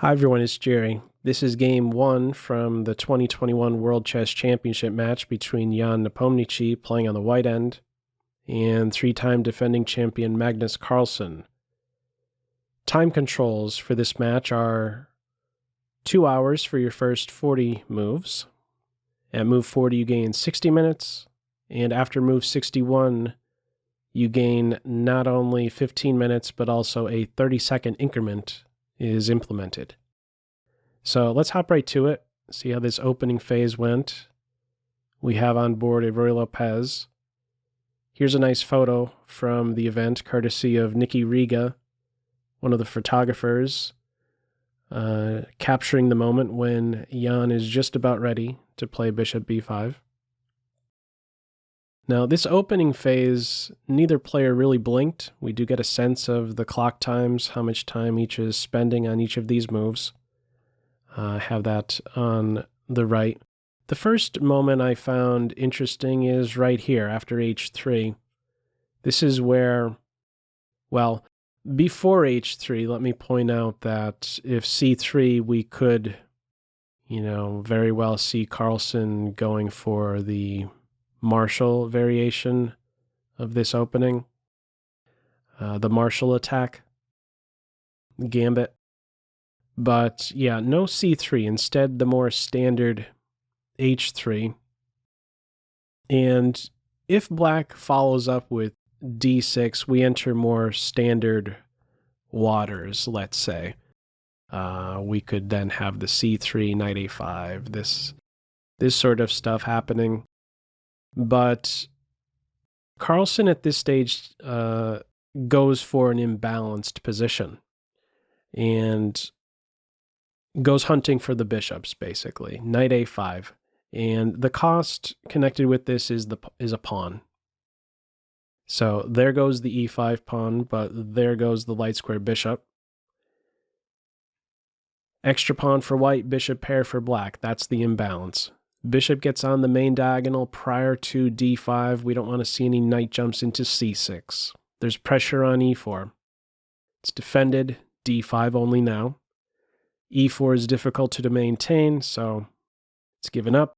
Hi everyone, it's Jerry. This is game 1 from the 2021 World Chess Championship match between Ian Nepomniachtchi playing on the white end and 3-time defending champion Magnus Carlsen. Time controls for this match are 2 hours for your first 40 moves. At move 40 you gain 60 minutes, and after move 61 you gain not only 15 minutes but also a 30-second increment is implemented. So let's hop right to it, see how this opening phase went. We have on board a Ruy Lopez. Here's a nice photo from the event, courtesy of Niki Riga, one of the photographers, capturing the moment when Ian is just about ready to play bishop b5. Now, this opening phase, neither player really blinked. We do get a sense of the clock times, how much time each is spending on each of these moves. I have that on the right. The first moment I found interesting is right here, after h3. This is where, well, before h3, let me point out that if c3, we could, very well see Carlsen going for the Marshall variation of this opening, the Marshall attack, gambit. But yeah, no c3, instead the more standard h3. And if black follows up with d6, we enter more standard waters, let's say. We could then have the c3, knight a5, this sort of stuff happening. But Carlsen at this stage goes for an imbalanced position and goes hunting for the bishops, basically. Knight a5. And the cost connected with this is a pawn. So there goes the e5 pawn, but there goes the light square bishop. Extra pawn for white, bishop pair for black. That's the imbalance. Bishop gets on the main diagonal prior to d5. We don't want to see any knight jumps into c6. There's pressure on e4. It's defended, d5 only now. e4 is difficult to maintain, so it's given up.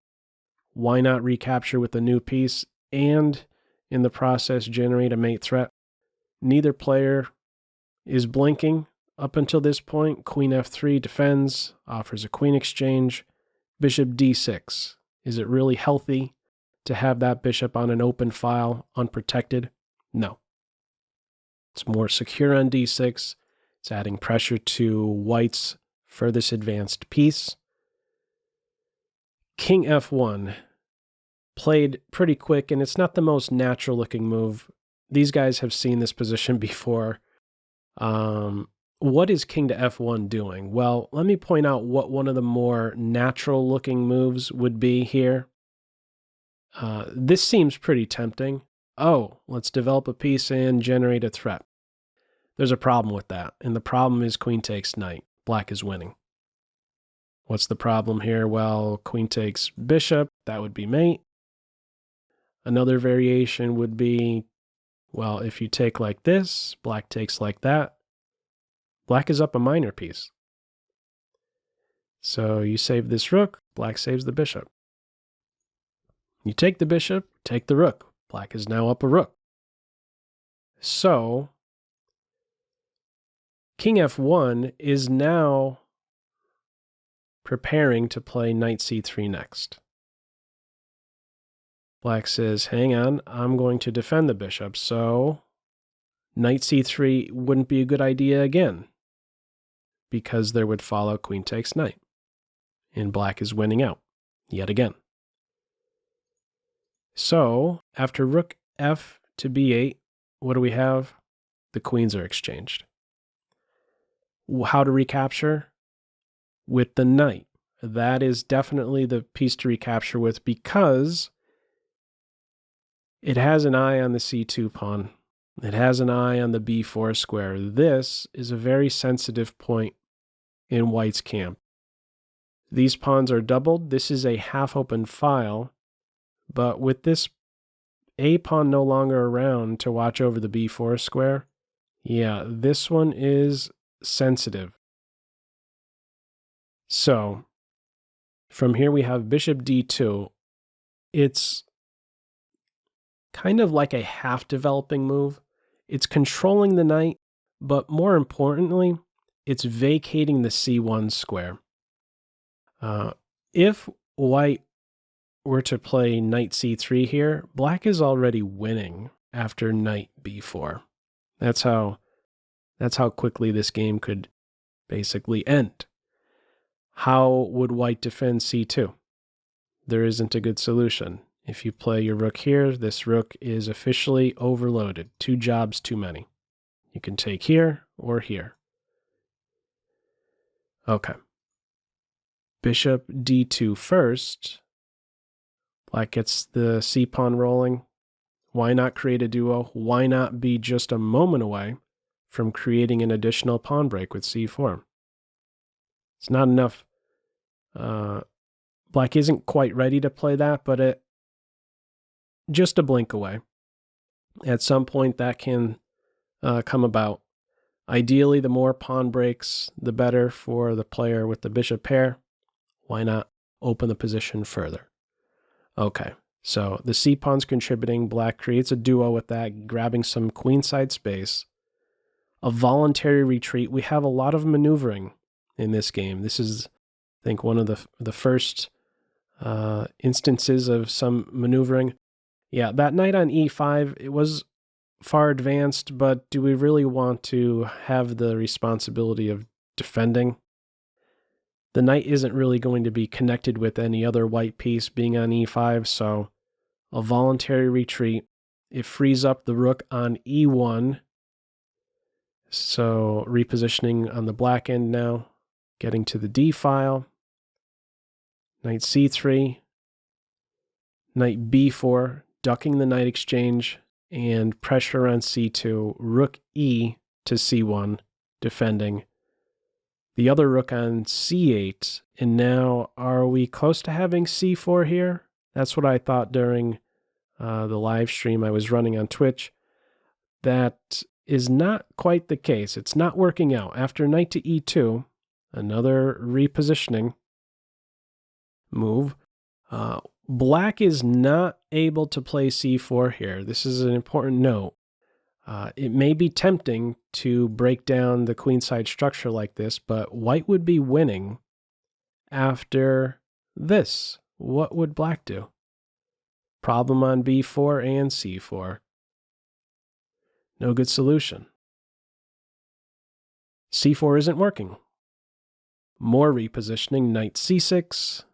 Why not recapture with a new piece and, in the process, generate a mate threat? Neither player is blinking up until this point. Queen f3 defends, offers a queen exchange. Bishop d6. Is it really healthy to have that bishop on an open file, unprotected? No. It's more secure on d6. It's adding pressure to white's furthest advanced piece. King f1. Played pretty quick, and it's not the most natural looking move. These guys have seen this position before. What is king to f1 doing? Well, let me point out what one of the more natural looking moves would be here. This seems pretty tempting. Oh, let's develop a piece and generate a threat. There's a problem with that, and the problem is queen takes knight. Black is winning. What's the problem here? Well, queen takes bishop. That would be mate. Another variation would be, well, if you take like this, black takes like that. Black is up a minor piece. So you save this rook, black saves the bishop. You take the bishop, take the rook. Black is now up a rook. So king f1 is now preparing to play knight c3 next. Black says, hang on, I'm going to defend the bishop, so knight c3 wouldn't be a good idea again, because there would follow queen takes knight, and black is winning out, yet again. So, after rook f to b8, what do we have? The queens are exchanged. How to recapture? With the knight. That is definitely the piece to recapture with, because it has an eye on the c2 pawn. It has an eye on the b4 square. This is a very sensitive point in white's camp. These pawns are doubled. This is a half-open file, but with this a pawn no longer around to watch over the b4 square, yeah, this one is sensitive. So from here we have bishop d2. It's kind of like a half-developing move. It's controlling the knight, but more importantly, it's vacating the c1 square. If white were to play knight c3 here, black is already winning after knight b4. That's how quickly this game could basically end. How would white defend c2? There isn't a good solution. If you play your rook here, this rook is officially overloaded. 2 jobs too many. You can take here or here. Okay. Bishop d2 first. Black gets the c-pawn rolling. Why not create a duo? Why not be just a moment away from creating an additional pawn break with c4? It's not enough. Black isn't quite ready to play that, but just a blink away. At some point that can come about. Ideally, the more pawn breaks, the better for the player with the bishop pair. Why not open the position further? Okay, so the c-pawn's contributing. Black creates a duo with that, grabbing some queenside space. A voluntary retreat. We have a lot of maneuvering in this game. This is, I think, one of the first instances of some maneuvering. Yeah, that knight on e5, it was far advanced, but do we really want to have the responsibility of defending? The knight isn't really going to be connected with any other white piece being on e5, so a voluntary retreat. It frees up the rook on e1. So repositioning on the black end now, getting to the d file. Knight c3, knight b4, ducking the knight exchange, and pressure on c2, rook e to c1, defending. The other rook on c8, and now are we close to having c4 here? That's what I thought during the live stream I was running on Twitch. That is not quite the case. It's not working out. After knight to e2, another repositioning move. Black is not able to play c4 here. This is an important note. It may be tempting to break down the queenside structure like this, but white would be winning after this. What would black do? Problem on b4 and c4. No good solution. c4 isn't working. More repositioning, knight c6,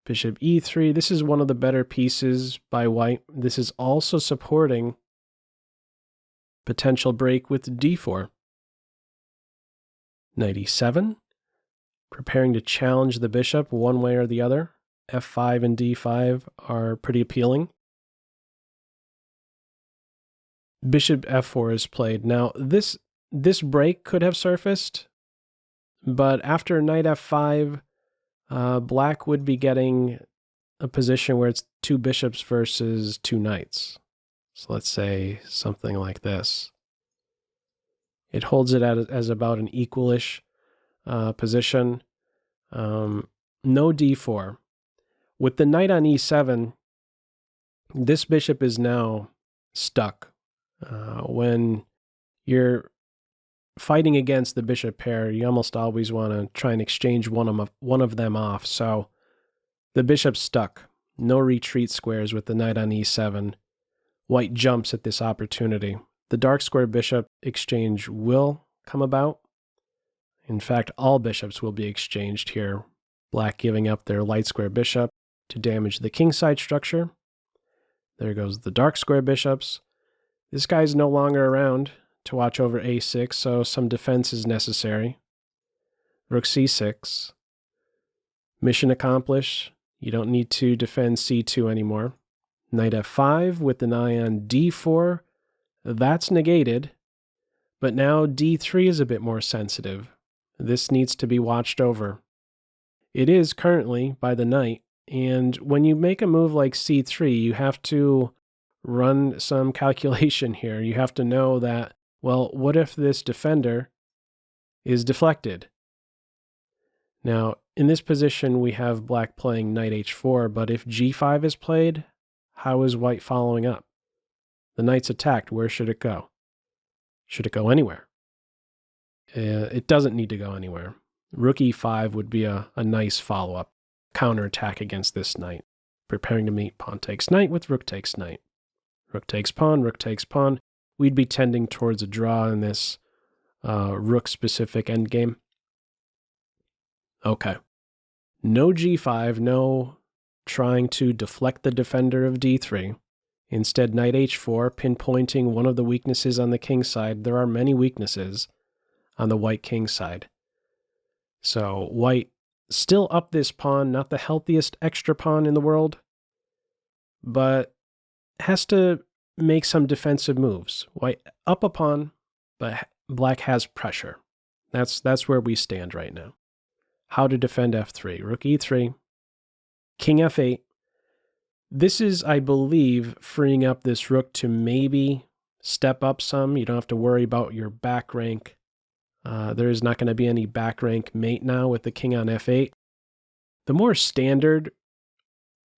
bishop e3. This is one of the better pieces by white. This is also supporting potential break with d4. Knight e7, preparing to challenge the bishop one way or the other. f5 and d5 are pretty appealing. Bishop f4 is played. Now, this break could have surfaced, but after knight f5, black would be getting a position where it's 2 bishops versus 2 knights. So let's say something like this. It holds it as about an equalish position. No d4. With the knight on e7, this bishop is now stuck. When you're fighting against the bishop pair, you almost always want to try and exchange one of them off. So the bishop's stuck. No retreat squares with the knight on e7. White jumps at this opportunity. The dark square bishop exchange will come about. In fact, all bishops will be exchanged here. Black giving up their light square bishop to damage the kingside structure. There goes the dark square bishops. This guy's no longer around to watch over a6, so some defense is necessary. Rook c6. Mission accomplished. You don't need to defend c2 anymore. Knight f5 with an eye on d4. That's negated. But now d3 is a bit more sensitive. This needs to be watched over. It is currently by the knight, and when you make a move like c3, you have to run some calculation here. You have to know that, well, what if this defender is deflected? Now, in this position, we have black playing knight h4, but if g5 is played, how is white following up? The knight's attacked. Where should it go? Should it go anywhere? It doesn't need to go anywhere. Rook e5 would be a nice follow-up counterattack against this knight. Preparing to meet pawn takes knight with rook takes knight. Rook takes pawn, rook takes pawn. We'd be tending towards a draw in this rook-specific endgame. Okay. No g5, no trying to deflect the defender of d3. Instead, knight h4, pinpointing one of the weaknesses on the king side. There are many weaknesses on the white king side. So white still up this pawn, not the healthiest extra pawn in the world, but has to make some defensive moves. White up a pawn, but black has pressure. That's where we stand right now. How to defend f3. Rook e3, king f8. This is, I believe, freeing up this rook to maybe step up some. You don't have to worry about your back rank. There is not going to be any back rank mate now with the king on f8. The more standard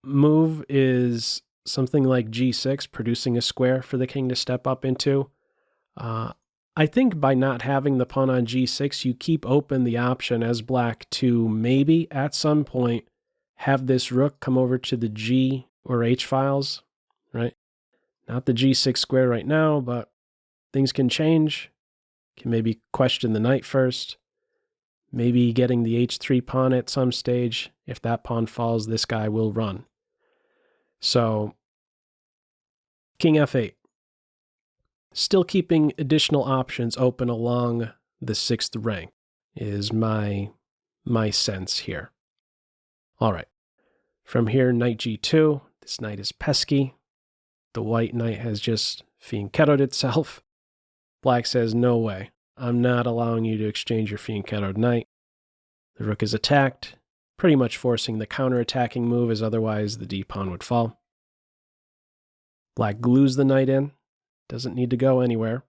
move is something like g6, producing a square for the king to step up into. I think by not having the pawn on g6, you keep open the option as black to maybe at some point have this rook come over to the g or h files, right? Not the g6 square right now, but things can change. Can maybe question the knight first. Maybe getting the h3 pawn at some stage. If that pawn falls, this guy will run. So, king f8. Still keeping additional options open along the 6th rank is my sense here. All right. From here, knight g2. This knight is pesky. The white knight has just fianchettoed itself. Black says, no way. I'm not allowing you to exchange your fianchettoed knight. The rook is attacked, pretty much forcing the counterattacking move, as otherwise the d-pawn would fall. Black glues the knight in. Doesn't need to go anywhere.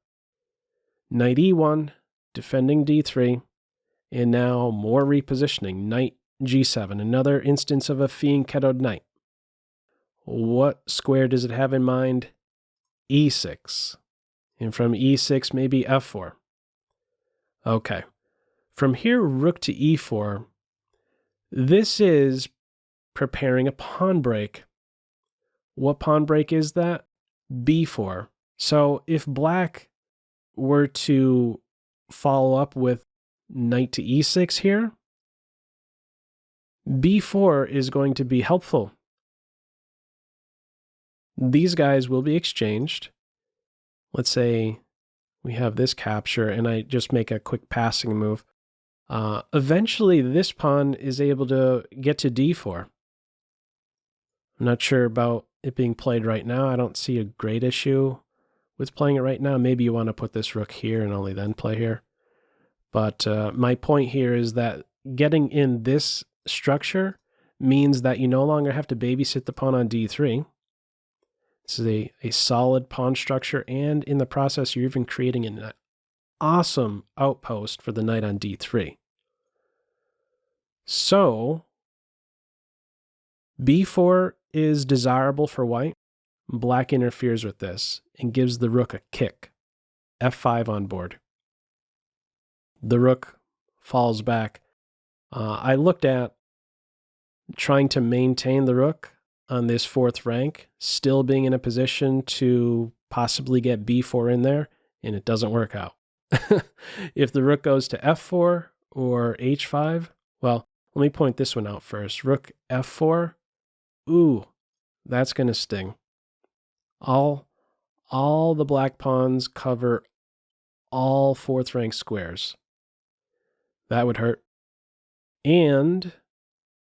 Knight e1, defending d3, and now more repositioning. Knight g7, another instance of a fianchettoed knight. What square does it have in mind? e6. And from e6, maybe f4. Okay. From here, rook to e4. This is preparing a pawn break. What pawn break is that? b4. So if black were to follow up with knight to e6 here, b4 is going to be helpful. These guys will be exchanged. Let's say we have this capture and I just make a quick passing move. Eventually this pawn is able to get to d4. I'm not sure about it being played right now. I don't see a great issue with playing it right now. Maybe you want to put this rook here and only then play here. But my point here is that getting in this structure means that you no longer have to babysit the pawn on d3. This is a solid pawn structure, and in the process, you're even creating an awesome outpost for the knight on d3. So, b4 is desirable for white. Black interferes with this and gives the rook a kick. f5 on board. The rook falls back. I looked at trying to maintain the rook on this 4th rank, still being in a position to possibly get b4 in there, and it doesn't work out. If the rook goes to f4 or h5, well, let me point this one out first. Rook f4, ooh, that's going to sting. All the black pawns cover all 4th rank squares. That would hurt. And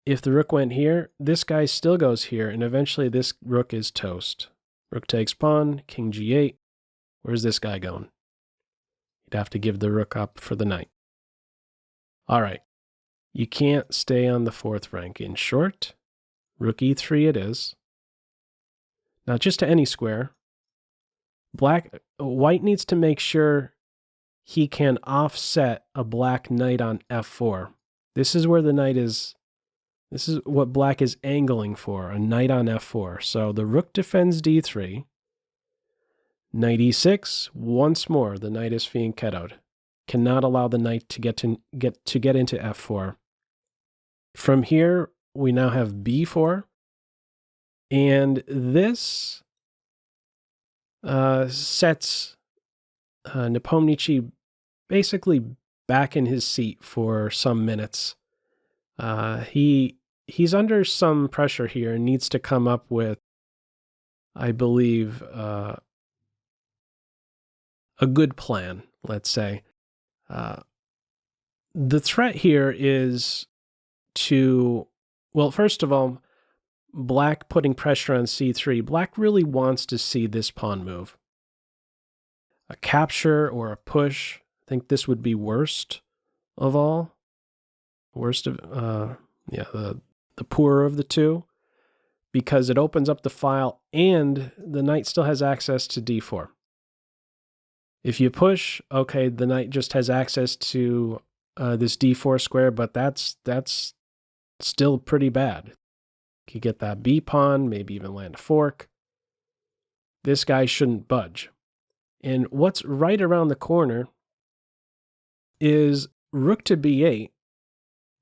if the rook went here, this guy still goes here, and eventually this rook is toast. Rook takes pawn, king g8. Where's this guy going? You'd have to give the rook up for the knight. All right. You can't stay on the 4th rank. In short, rook e3 it is. Now, just to any square, white needs to make sure he can offset a black knight on f4. This is where the knight is. This is what black is angling for, a knight on f4. So the rook defends d3. Knight e6. Once more, the knight is being kettled. Cannot allow the knight to get into f4. From here, we now have b4. And this sets Nepomniachtchi basically back in his seat for some minutes. He's under some pressure here and needs to come up with, I believe, a good plan, let's say. The threat here is to, well, first of all, black putting pressure on c3. Black really wants to see this pawn move. A capture or a push. I think this would be worst of all. Worst of, the poorer of the two, because it opens up the file and the knight still has access to d4. If you push, okay, the knight just has access to this d4 square, but that's still pretty bad. You get that b pawn, maybe even land a fork. This guy shouldn't budge. And what's right around the corner is rook to b8,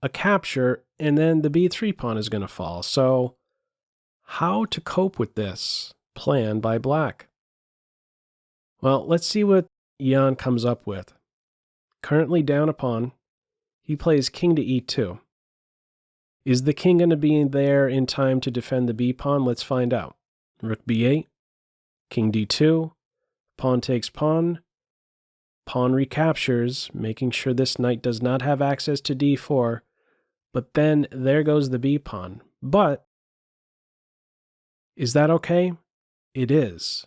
a capture, and then the b3 pawn is going to fall. So how to cope with this plan by black? Well, let's see what Ian comes up with. Currently down a pawn, he plays king to e2. Is the king going to be there in time to defend the b pawn? Let's find out. Rook b8, king d2, pawn takes pawn, pawn recaptures, making sure this knight does not have access to d4, but then there goes the b pawn. But is that okay? It is.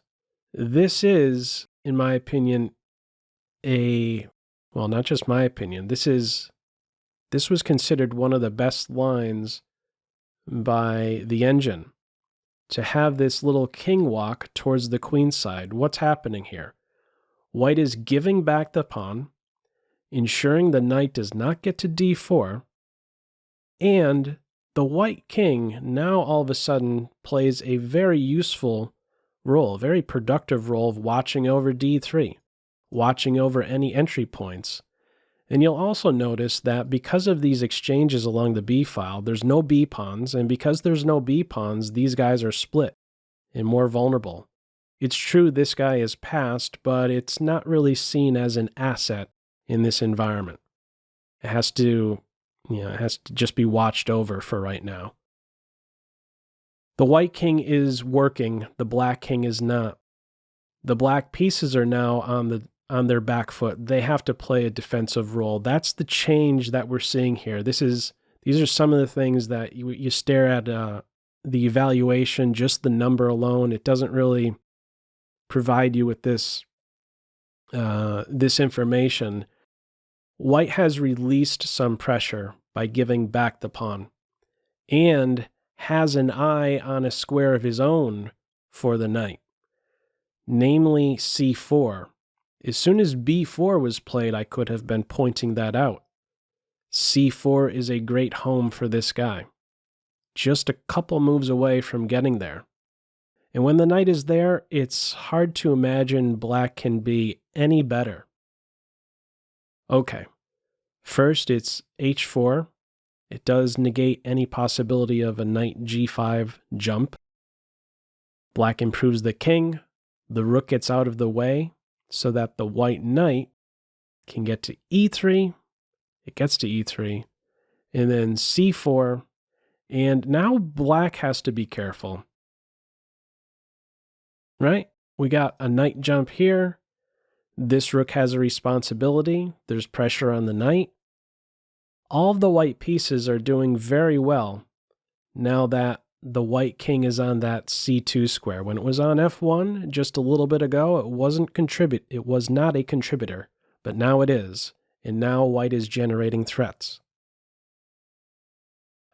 This is, in my opinion, well, not just my opinion, this was considered one of the best lines by the engine, to have this little king walk towards the queen side. What's happening here? White is giving back the pawn, ensuring the knight does not get to d4, and the white king now all of a sudden plays a very useful role, very productive role of watching over d3, watching over any entry points. And you'll also notice that because of these exchanges along the b file, there's no b pawns, and because there's no b pawns, these guys are split and more vulnerable. It's true this guy is passed, but it's not really seen as an asset in this environment. It has to just be watched over for right now. The white king is working, the black king is not. The black pieces are now on their back foot. They have to play a defensive role. That's the change that we're seeing here. These are some of the things that you stare at the evaluation, just the number alone. It doesn't really provide you with this information. White has released some pressure by giving back the pawn and has an eye on a square of his own for the knight, namely c4. As soon as b4 was played, I could have been pointing that out. c4 is a great home for this guy, just a couple moves away from getting there. And when the knight is there, it's hard to imagine black can be any better. Okay, first it's h4. It does negate any possibility of a knight g5 jump. Black improves the king. The rook gets out of the way so that the white knight can get to e3. It gets to e3. And then c4. And now black has to be careful. Right? We got a knight jump here. This rook has a responsibility. There's pressure on the knight. All of the white pieces are doing very well now that the white king is on that c2 square. When it was on f1 just a little bit ago, it was not a contributor, but now it is. And now white is generating threats.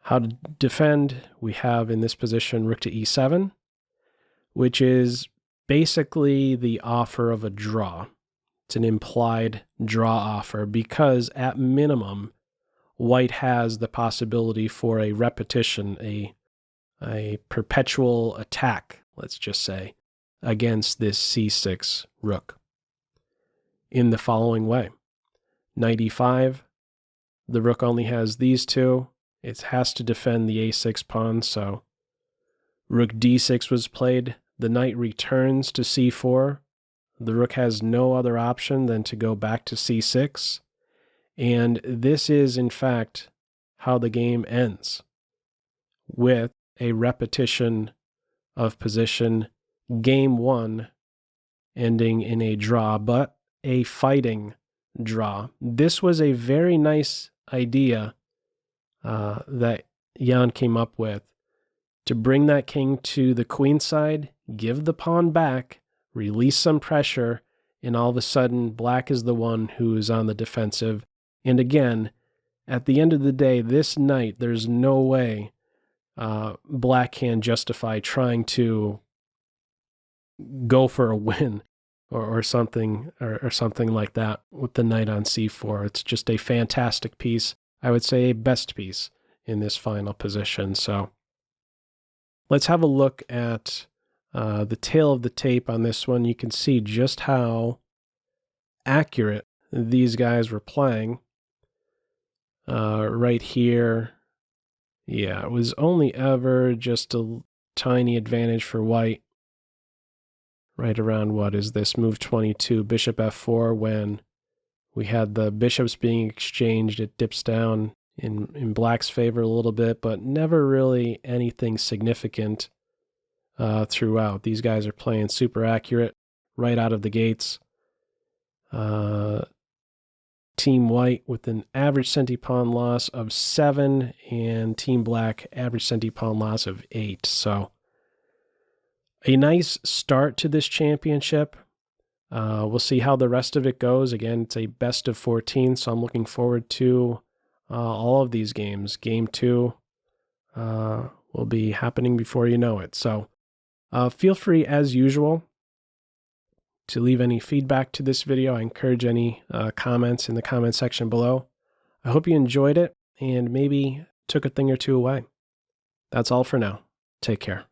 How to defend? We have in this position rook to e7, which is basically the offer of a draw. It's an implied draw offer because at minimum, white has the possibility for a repetition, a perpetual attack, let's just say, against this c6 rook in the following way. Knight e5, the rook only has these two. It has to defend the a6 pawn, so rook d6 was played. The knight returns to c4. The rook has no other option than to go back to c6. And this is, in fact, how the game ends, with a repetition of position, game 1 ending in a draw, but a fighting draw. This was a very nice idea that Jan came up with, to bring that king to the queen side, give the pawn back, release some pressure, and all of a sudden black is the one who is on the defensive. And again, at the end of the day, this knight, there's no way black can justify trying to go for a win or something like that with the knight on c4. It's just a fantastic piece. I would say a best piece in this final position. So let's have a look at the tail of the tape on this one. You can see just how accurate these guys were playing. Right here, yeah, it was only ever just a tiny advantage for white. Right around, what is this, move 22, bishop f4, when we had the bishops being exchanged, it dips down in black's favor a little bit, but never really anything significant throughout. These guys are playing super accurate right out of the gates. Team white with an average centipawn loss of 7, and team black average centipawn loss of 8. So a nice start to this championship. We'll see how the rest of it goes. Again, it's a best of 14, so I'm looking forward to all of these games. Game 2 will be happening before you know it. So feel free, as usual, to leave any feedback to this video. I encourage any comments in the comment section below. I hope you enjoyed it and maybe took a thing or two away. That's all for now. Take care.